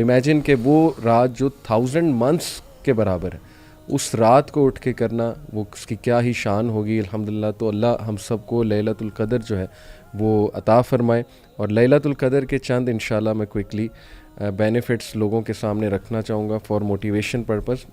Imagine کہ وہ رات جو 1000 months کے برابر ہے، اس رات کو اٹھ کے کرنا، وہ اس کی کیا ہی شان ہوگی الحمدللہ۔ تو اللہ ہم سب کو لیلۃ القدر جو ہے وہ عطا فرمائے، اور لیلۃ القدر کے چند انشاءاللہ میں کوئکلی بینیفٹس لوگوں کے سامنے رکھنا چاہوں گا فار موٹیویشن پرپز۔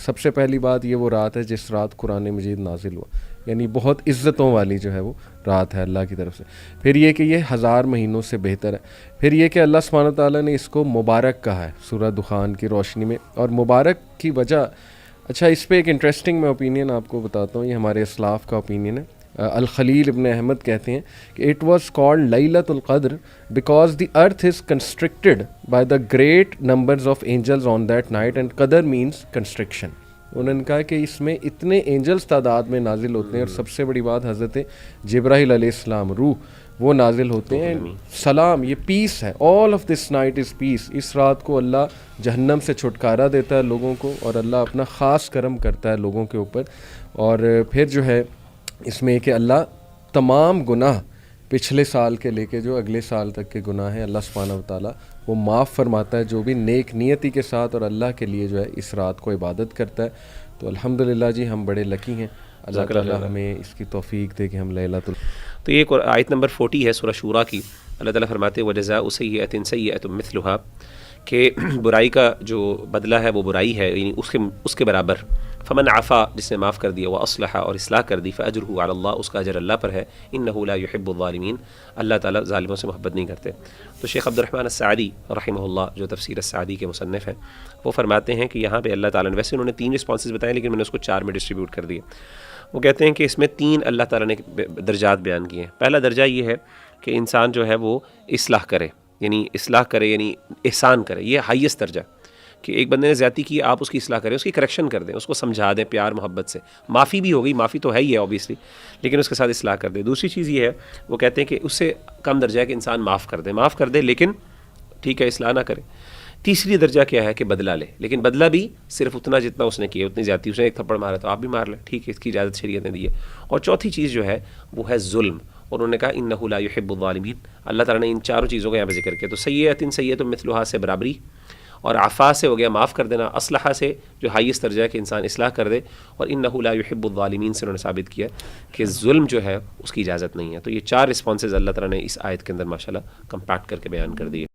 سب سے پہلی بات یہ وہ رات ہے جس رات قرآن مجید نازل ہوا، یعنی بہت عزتوں والی جو ہے وہ رات ہے اللہ کی طرف سے۔ پھر یہ کہ یہ 1000 مہینوں سے بہتر ہے۔ پھر یہ کہ اللہ سبحانہ تعالیٰ نے اس کو مبارک کہا ہے سورہ دخان کی روشنی میں، اور مبارک کی وجہ، اچھا اس پہ ایک انٹرسٹنگ میں اوپینین آپ کو بتاتا ہوں، یہ ہمارے اسلاف کا اوپینین ہے۔ الخلیل ابن احمد کہتے ہیں کہ اٹ واز کالڈ لیلۃ القدر because the earth is constructed by the great numbers of angels on that night and قدر مینس کنسٹرکشن۔ انہوں نے کہا کہ اس میں اتنے اینجلز تعداد میں نازل ہوتے ہیں، اور سب سے بڑی بات حضرت جبرائیل علیہ السلام روح وہ نازل ہوتے ہیں۔ سلام، یہ پیس ہے، آل آف دس نائٹ از پیس۔ اس رات کو اللہ جہنم سے چھٹکارا دیتا ہے لوگوں کو، اور اللہ اپنا خاص کرم کرتا ہے لوگوں کے اوپر۔ اور پھر جو ہے اس میں کہ اللہ تمام گناہ پچھلے سال کے لے کے جو اگلے سال تک کے گناہ ہیں اللہ سبحانہ و تعالیٰ وہ معاف فرماتا ہے، جو بھی نیک نیتی کے ساتھ اور اللہ کے لیے جو ہے اس رات کو عبادت کرتا ہے۔ تو الحمدللہ جی ہم بڑے لکی ہیں، اللہ تعالیٰ ہمیں اس کی توفیق دے کہ ہم لیلۃ تو یہ آیت نمبر 40 ہے سورہ شورا کی۔ اللہ تعالیٰ فرماتے ہیں وَجَزَاءُ سَیِّئَةٍ سَیِّئَةٌ مِثْلُهَا، کہ برائی کا جو بدلہ ہے وہ برائی ہے، یعنی اس کے برابر۔ فمن عفا، جس نے معاف کر دیا، وَأَصْلَحَ، اور اصلاح کر دی، فَأَجْرُهُ عَلَى اللَّهِ، اس کا اجر اللہ پر ہے، إِنَّهُ لَا يُحِبُّ الظَّالِمِينَ، اللہ تعالیٰ ظالموں سے محبت نہیں کرتے۔ تو شیخ عبد الرحمن السعدی رحمہ اللہ جو تفسیر السعدی کے مصنف ہیں، وہ فرماتے ہیں کہ یہاں پہ اللہ تعالیٰ نے، ویسے انہوں نے 3 رسپانسز بتائے لیکن میں نے اس کو 4 میں ڈسٹریبیوٹ کر دیے۔ وہ کہتے ہیں کہ اس میں 3 اللہ تعالیٰ نے درجات بیان کیے ہیں۔ پہلا درجہ یہ ہے کہ انسان جو ہے وہ اصلاح کرے، یعنی احسان کرے، یہ ہائیسٹ درجہ، کہ ایک بندے نے زیادتی کی، آپ اس کی اصلاح کریں، اس کی کریکشن کر دیں، اس کو سمجھا دیں پیار محبت سے، معافی بھی ہوگی، معافی تو ہے ہی ہے اوبیسلی، لیکن اس کے ساتھ اصلاح کر دیں۔ دوسری چیز یہ ہے، وہ کہتے ہیں کہ اس سے کم درجہ ہے کہ انسان معاف کر دے لیکن ٹھیک ہے اصلاح نہ کرے۔ تیسری درجہ کیا ہے کہ بدلہ لے، لیکن بدلہ بھی صرف اتنا جتنا اس نے کیا، اتنی زیادتی، اس نے ایک تھپڑ مارا تو آپ بھی مار لیں، ٹھیک ہے، اس کی اجازت شریعت نے دی ہے۔ اور چوتھی چیز جو ہے وہ ہے ظلم، اور انہوں نے کہا انہ لا یحب الظالمین، اللہ تعالیٰ نے ان چاروں چیزوں کا یہاں پہ ذکر کیا۔ تو سیئۃ مثلھا سے برابری، اور عفا سے ہو گیا معاف کر دینا، اصلحہ سے جو ہائیسٹ درجہ ہے کہ انسان اصلاح کر دے، اور انہ لا یحب الظالمین سے انہوں نے ثابت کیا کہ ظلم جو ہے اس کی اجازت نہیں ہے۔ تو یہ 4 رسپانسز اللہ تعالیٰ نے اس آیت کے اندر ماشاءاللہ کمپیکٹ کر کے بیان کر دیے۔